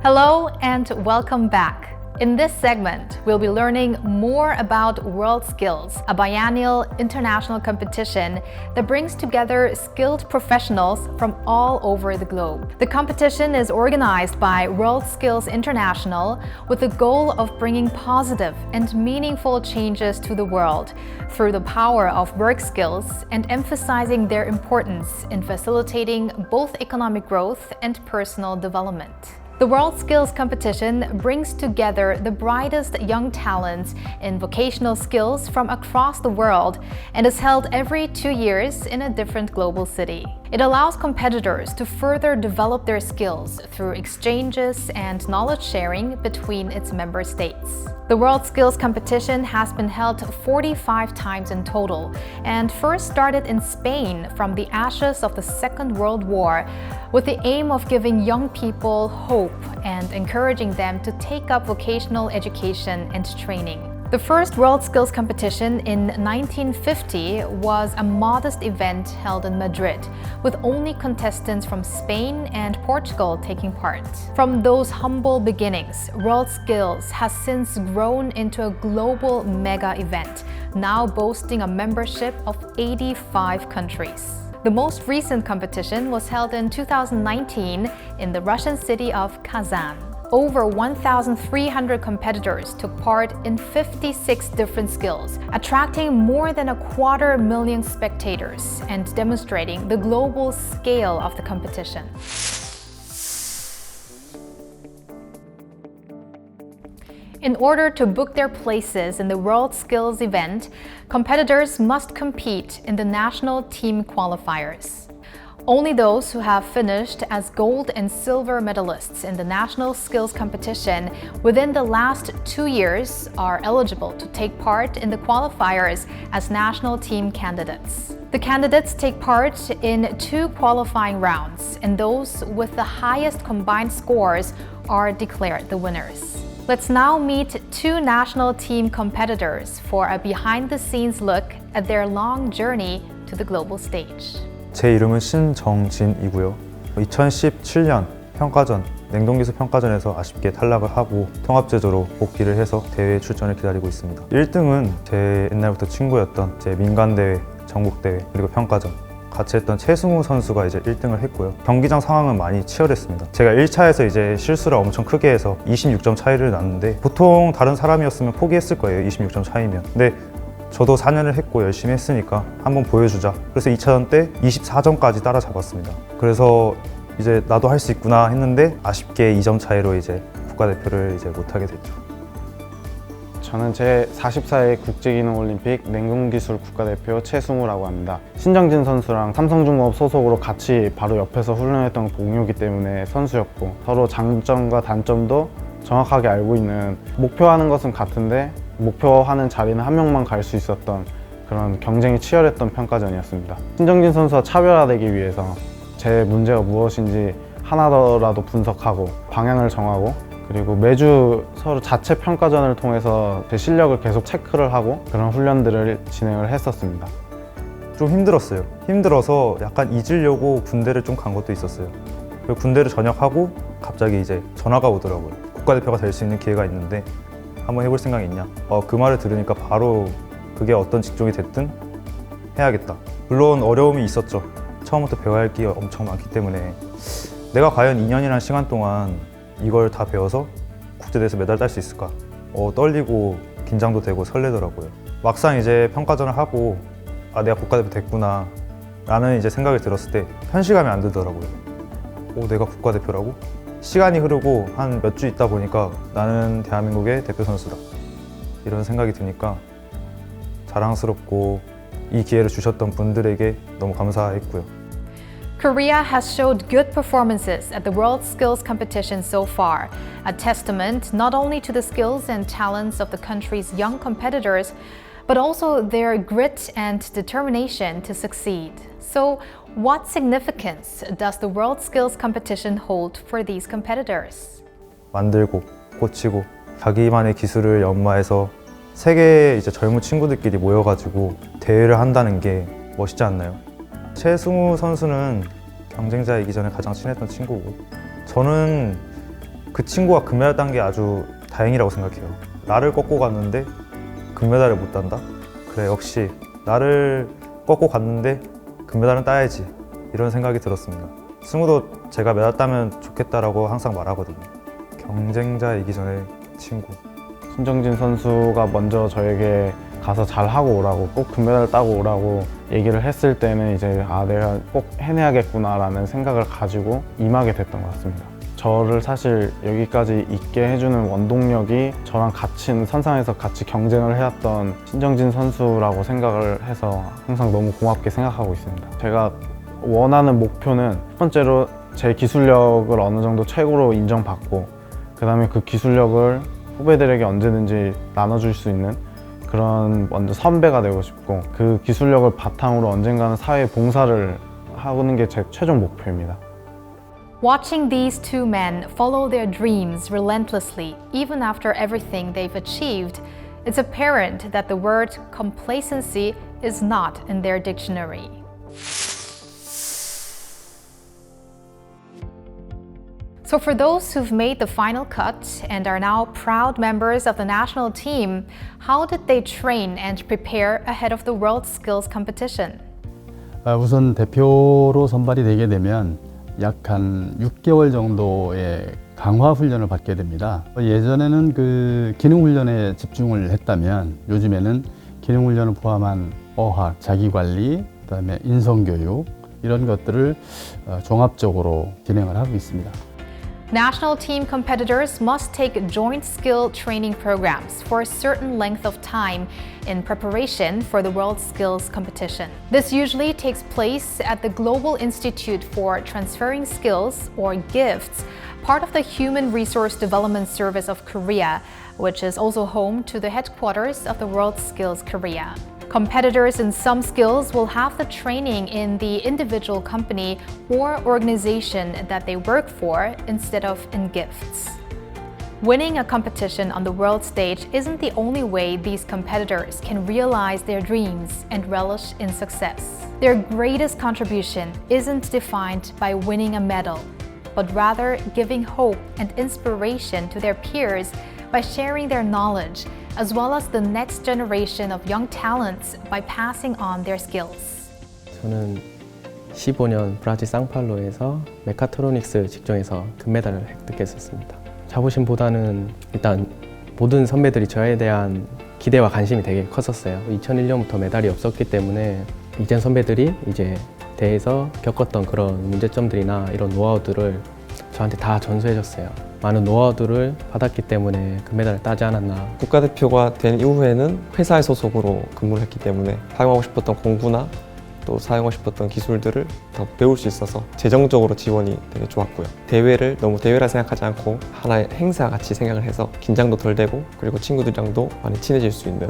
Hello and welcome back. In this segment, we'll be learning more about WorldSkills, a biennial international competition that brings together skilled professionals from all over the globe. The competition is organized by WorldSkills International with the goal of bringing positive and meaningful changes to the world through the power of work skills and emphasizing their importance in facilitating both economic growth and personal development. The WorldSkills competition brings together the brightest young talents in vocational skills from across the world and is held every 2 years in a different global city. It allows competitors to further develop their skills through exchanges and knowledge sharing between its member states. The WorldSkills competition has been held 45 times in total and first started in Spain from the ashes of the Second World War with the aim of giving young people hope and encouraging them to take up vocational education and training. The first WorldSkills competition in 1950 was a modest event held in Madrid, with only contestants from Spain and Portugal taking part. From those humble beginnings, WorldSkills has since grown into a global mega event, now boasting a membership of 85 countries. The most recent competition was held in 2019 in the Russian city of Kazan. Over 1,300 competitors took part in 56 different skills, attracting more than 250,000 spectators and demonstrating the global scale of the competition. In order to book their places in the WorldSkills event, competitors must compete in the national team qualifiers. Only those who have finished as gold and silver medalists in the national skills competition within the last 2 years are eligible to take part in the qualifiers as national team candidates. The candidates take part in 2 qualifying rounds, and those with the highest combined scores are declared the winners. Let's now meet 2 national team competitors for a behind-the-scenes look at their long journey to the global stage. 제 이름은 신정진이고요. 2017년 평가전, 냉동기술 평가전에서 아쉽게 탈락을 하고 통합제조로 복귀를 해서 대회 출전을 기다리고 있습니다. 1등은 제 옛날부터 친구였던 제 민간대회, 전국대회, 그리고 평가전 같이 했던 최승우 선수가 이제 1등을 했고요. 경기장 상황은 많이 치열했습니다. 제가 1차에서 이제 실수를 엄청 크게 해서 26점 차이를 났는데 보통 다른 사람이었으면 포기했을 거예요. 26점 차이면. 근데 저도 4년을 했고 열심히 했으니까 한번 보여주자. 그래서 2차전 때 24점까지 따라잡았습니다. 그래서 이제 나도 할 수 있구나 했는데 아쉽게 2점 차이로 이제 국가대표를 이제 못하게 됐죠. 저는 제 44회 국제기능올림픽 냉동기술 국가대표 최승우라고 합니다. 신정진 선수랑 삼성중공업 소속으로 같이 바로 옆에서 훈련했던 동료이기 때문에 선수였고 서로 장점과 단점도 정확하게 알고 있는, 목표하는 것은 같은데 목표하는 자리는 한 명만 갈 수 있었던 그런 경쟁이 치열했던 평가전이었습니다. 신정진 선수와 차별화되기 위해서 제 문제가 무엇인지 하나더라도 분석하고 방향을 정하고, 그리고 매주 서로 자체 평가전을 통해서 제 실력을 계속 체크를 하고 그런 훈련들을 진행을 했었습니다. 좀 힘들었어요. 힘들어서 약간 잊으려고 군대를 좀 간 것도 있었어요. 그리고 군대를 전역하고 갑자기 이제 전화가 오더라고요. 국가대표가 될 수 있는 기회가 있는데 한번 해볼 생각이 있냐? 그 말을 들으니까 바로 그게 어떤 직종이 됐든 해야겠다. 물론 어려움이 있었죠. 처음부터 배워야 할 게 엄청 많기 때문에 내가 과연 2년이라는 시간 동안 이걸 다 배워서 국제대회에서 메달 딸 수 있을까? 떨리고 긴장도 되고 설레더라고요. 막상 이제 평가전을 하고 내가 국가대표 됐구나 라는 이제 생각이 들었을 때 현실감이 안 들더라고요. 내가 국가대표라고? 시간이 흐르고 한 몇 주 있다 보니까 나는 대한민국의 대표 선수다 이런 생각이 드니까 자랑스럽고 이 기회를 주셨던 분들에게 너무 감사했고요. Korea has showed good performances at the WorldSkills competition so far, a testament not only to the skills and talents of the country's young competitors, but also their grit and determination to succeed. So, what significance does the WorldSkills competition hold for these competitors? 만들고, 고치고, 자기만의 기술을 연마해서 세계의 이제 젊은 친구들끼리 모여가지고 대회를 한다는 게 멋있지 않나요? 최승우 선수는 경쟁자이기 전에 가장 친했던 친구고, 저는 그 친구가 금메달 딴 게 아주 다행이라고 생각해요. 나를 꺾고 갔는데 금메달을 못 딴다? 그래, 역시 나를 꺾고 갔는데 금메달은 따야지, 이런 생각이 들었습니다. 승우도 제가 메달 따면 좋겠다라고 항상 말하거든요. 경쟁자이기 전에 친구. 신정진 선수가 먼저 저에게 가서 잘하고 오라고, 꼭 금메달 따고 오라고 얘기를 했을 때는 이제 내가 꼭 해내야겠구나라는 생각을 가지고 임하게 됐던 것 같습니다. 저를 사실 여기까지 있게 해주는 원동력이 저랑 같이 선상에서 같이 경쟁을 해왔던 신정진 선수라고 생각을 해서 항상 너무 고맙게 생각하고 있습니다. 제가 원하는 목표는 첫 번째로 제 기술력을 어느 정도 최고로 인정받고, 그 다음에 그 기술력을 후배들에게 언제든지 나눠줄 수 있는 그런 먼저 선배가 되고 싶고, 그 기술력을 바탕으로 언젠가는 사회에 봉사를 하는 게 제 최종 목표입니다. Watching these two men follow their dreams relentlessly, even after everything they've achieved, it's apparent that the word complacency is not in their dictionary. So for those who've made the final cut and are now proud members of the national team, how did they train and prepare ahead of the World Skills Competition? 우선 대표로 선발이 되게 되면 약 한 6개월 정도의 강화 훈련을 받게 됩니다. 예전에는 그 기능 훈련에 집중을 했다면 요즘에는 기능 훈련을 포함한 어학, 자기관리, 그다음에 인성교육 이런 것들을 종합적으로 진행을 하고 있습니다. National team competitors must take joint skill training programs for a certain length of time in preparation for the World Skills Competition. This usually takes place at the Global Institute for Transferring Skills, or GIFTS, part of the Human Resource Development Service of Korea, which is also home to the headquarters of the World Skills Korea. Competitors in some skills will have the training in the individual company or organization that they work for instead of in GIFTS. Winning a competition on the world stage isn't the only way these competitors can realize their dreams and relish in success. Their greatest contribution isn't defined by winning a medal, but rather giving hope and inspiration to their peers by sharing their knowledge, as well as the next generation of young talents by passing on their skills. 저는 15년 브라질 상파울루에서 메카트로닉스 직종에서 금메달을 획득했었습니다. 자부심보다는 일단 모든 선배들이 저에 대한 기대와 관심이 되게 컸었어요. 2001년부터 메달이 없었기 때문에 이전 선배들이 이제 대회에서 겪었던 그런 문제점들이나 이런 노하우들을 저한테 다 전수해줬어요. 많은 노하우들을 받았기 때문에 금메달을 따지 않았나. 국가대표가 된 이후에는 회사의 소속으로 근무를 했기 때문에 사용하고 싶었던 공부나 또 사용하고 싶었던 기술들을 더 배울 수 있어서 재정적으로 지원이 되게 좋았고요. 대회를 너무 대회라 생각하지 않고 하나의 행사같이 생각을 해서 긴장도 덜 되고, 그리고 친구들이랑도 많이 친해질 수 있는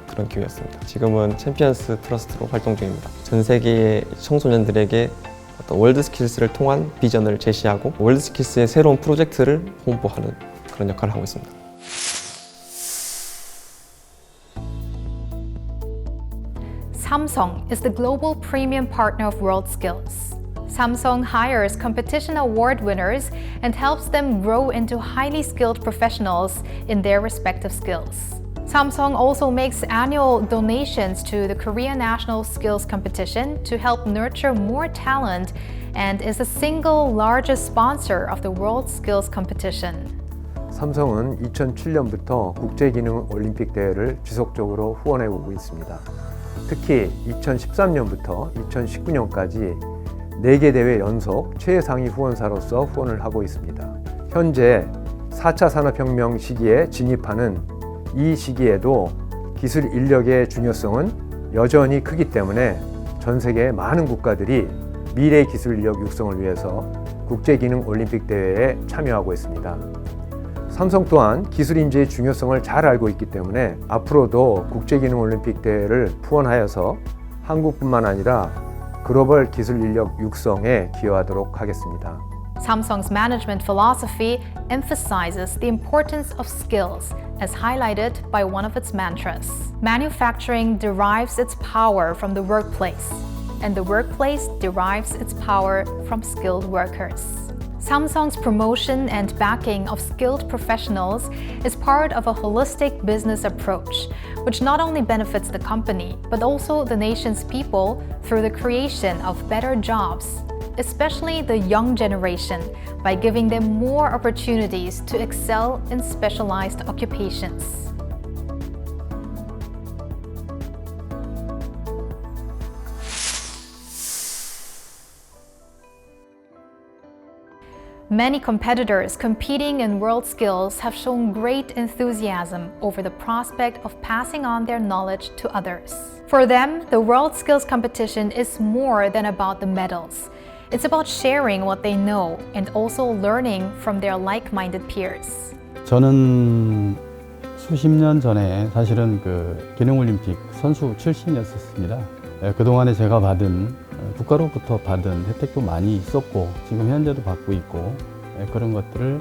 그런 기회였습니다. 지금은 챔피언스 트러스트로 활동 중입니다. 전 세계의 청소년들에게 어떤 월드스킬스를 통한 비전을 제시하고 월드스킬스의 새로운 프로젝트를 홍보하는 그런 역할을 하고 있습니다. Samsung is the global premium partner of WorldSkills. Samsung hires competition award winners and helps them grow into highly skilled professionals in their respective skills. Samsung also makes annual donations to the Korea National Skills Competition to help nurture more talent and is the single largest sponsor of the World Skills Competition. 삼성은 2007년부터 국제기능 올림픽 대회를 지속적으로 후원해 오고 있습니다. 특히 2013년부터 2019년까지 4개 대회 연속 최상위 후원사로서 후원을 하고 있습니다. 현재 4차 산업혁명 시기에 진입하는 이 시기에도 기술 인력의 중요성은 여전히 크기 때문에 전 세계 많은 국가들이 미래 기술 인력 육성을 위해서 국제기능 올림픽 대회에 참여하고 있습니다. 삼성 또한 기술 인재의 중요성을 잘 알고 있기 때문에 앞으로도 국제기능 올림픽 대회를 후원하여서 한국뿐만 아니라 글로벌 기술 인력 육성에 기여하도록 하겠습니다. Samsung's management philosophy emphasizes the importance of skills, as highlighted by one of its mantras. Manufacturing derives its power from the workplace, and the workplace derives its power from skilled workers. Samsung's promotion and backing of skilled professionals is part of a holistic business approach, which not only benefits the company, but also the nation's people through the creation of better jobs, especially the young generation, by giving them more opportunities to excel in specialized occupations. Many competitors competing in WorldSkills have shown great enthusiasm over the prospect of passing on their knowledge to others. For them, the WorldSkills competition is more than about the medals. It's about sharing what they know and also learning from their like-minded peers. 저는 수십 년 전에 사실은 기능올림픽 선수 출신이었습니다. 그동안에 제가 국가로부터 받은 혜택도 많이 있었고 지금 현재도 받고 있고 그런 것들을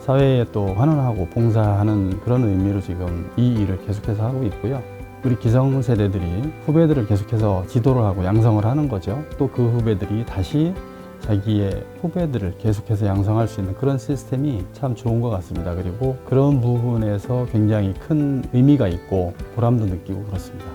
사회에 또 환원하고 봉사하는 그런 의미로 지금 이 일을 계속해서 하고 있고요. 우리 기성세대들이 후배들을 계속해서 지도를 하고 양성을 하는 거죠. 또 그 후배들이 다시 자기의 후배들을 계속해서 양성할 수 있는 그런 시스템이 참 좋은 것 같습니다. 그리고 그런 부분에서 굉장히 큰 의미가 있고 보람도 느끼고 그렇습니다.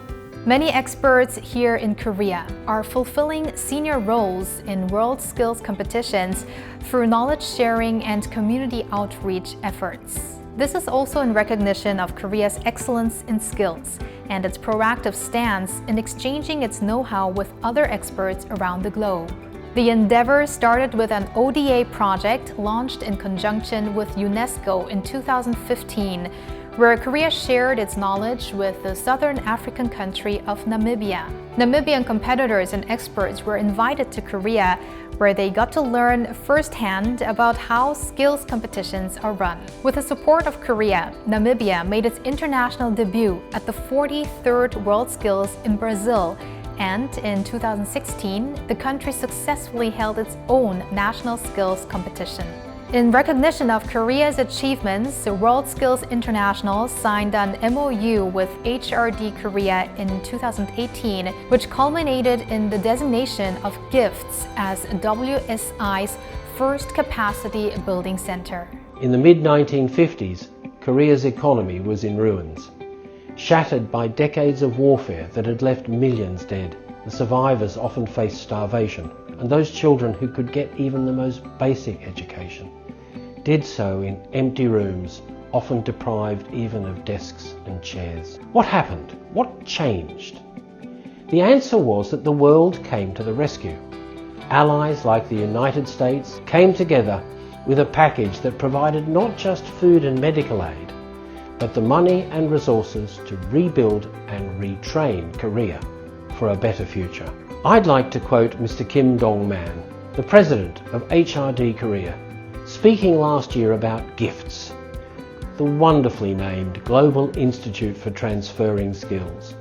Many experts here in Korea are fulfilling senior roles in WorldSkills competitions through knowledge sharing and community outreach efforts. This is also in recognition of Korea's excellence in skills and its proactive stance in exchanging its know-how with other experts around the globe. The endeavor started with an ODA project launched in conjunction with UNESCO in 2015, where Korea shared its knowledge with the southern African country of Namibia. Namibian competitors and experts were invited to Korea, where they got to learn firsthand about how skills competitions are run. With the support of Korea, Namibia made its international debut at the 43rd WorldSkills in Brazil, and in 2016, the country successfully held its own national skills competition. In recognition of Korea's achievements, WorldSkills International signed an MOU with HRD Korea in 2018, which culminated in the designation of GIFTS as WSI's first capacity building center. In the mid-1950s, Korea's economy was in ruins, shattered by decades of warfare that had left millions dead. The survivors often faced starvation, and those children who could get even the most basic education did so in empty rooms, often deprived even of desks and chairs. What happened? What changed? The answer was that the world came to the rescue. Allies like the United States came together with a package that provided not just food and medical aid, but the money and resources to rebuild and retrain Korea for a better future. I'd like to quote Mr. Kim Dong-man, the president of HRD Korea, speaking last year about GIFTS, the wonderfully named Global Institute for Transferring Skills,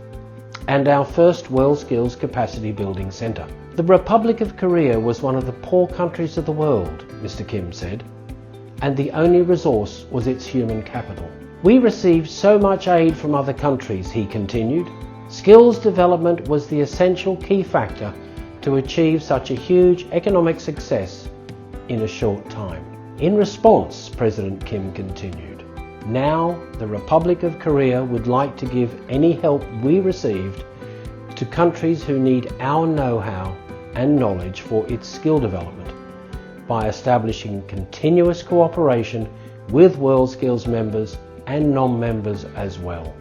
and our first WorldSkills Capacity Building Center. The Republic of Korea was one of the poor countries of the world, Mr. Kim said, and the only resource was its human capital. We received so much aid from other countries, he continued. Skills development was the essential key factor to achieve such a huge economic success in a short time. In response, President Kim continued, now the Republic of Korea would like to give any help we received to countries who need our know-how and knowledge for its skill development by establishing continuous cooperation with WorldSkills members and non-members as well.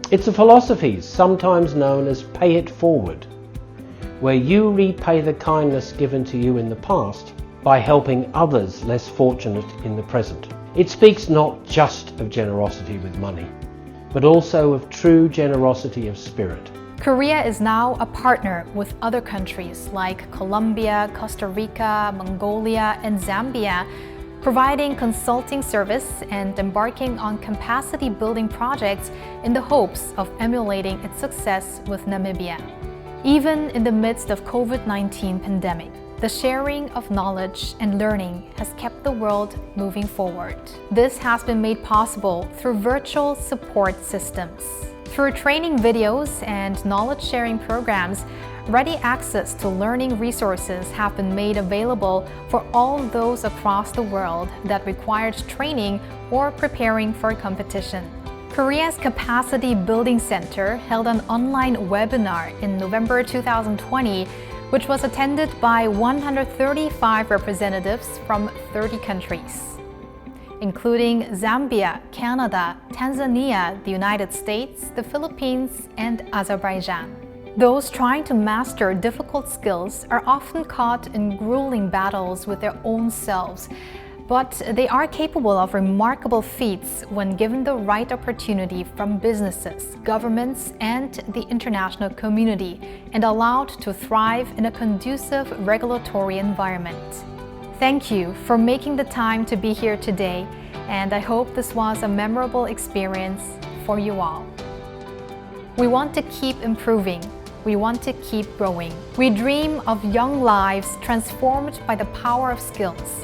It's a philosophy sometimes known as pay it forward, where you repay the kindness given to you in the past by helping others less fortunate in the present. It speaks not just of generosity with money, but also of true generosity of spirit. Korea is now a partner with other countries like Colombia, Costa Rica, Mongolia, and Zambia, providing consulting service and embarking on capacity building projects in the hopes of emulating its success with Namibia. Even in the midst of COVID-19 pandemic, the sharing of knowledge and learning has kept the world moving forward. This has been made possible through virtual support systems. Through training videos and knowledge sharing programs, Ready access to learning resources have been made available for all those across the world that required training or preparing for a competition. Korea's Capacity Building Center held an online webinar in November 2020, which was attended by 135 representatives from 30 countries, including Zambia, Canada, Tanzania, the United States, the Philippines, and Azerbaijan. Those trying to master difficult skills are often caught in grueling battles with their own selves, but they are capable of remarkable feats when given the right opportunity from businesses, governments, and the international community, and allowed to thrive in a conducive regulatory environment. Thank you for making the time to be here today, and I hope this was a memorable experience for you all. We want to keep improving. We want to keep growing. We dream of young lives transformed by the power of skills.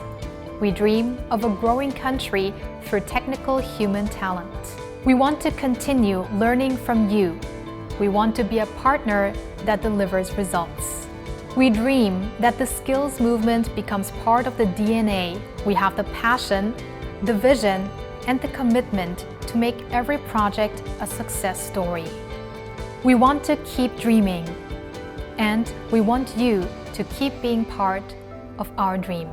We dream of a growing country through technical human talent. We want to continue learning from you. We want to be a partner that delivers results. We dream that the skills movement becomes part of the DNA. We have the passion, the vision, and the commitment to make every project a success story. We want to keep dreaming, and we want you to keep being part of our dream.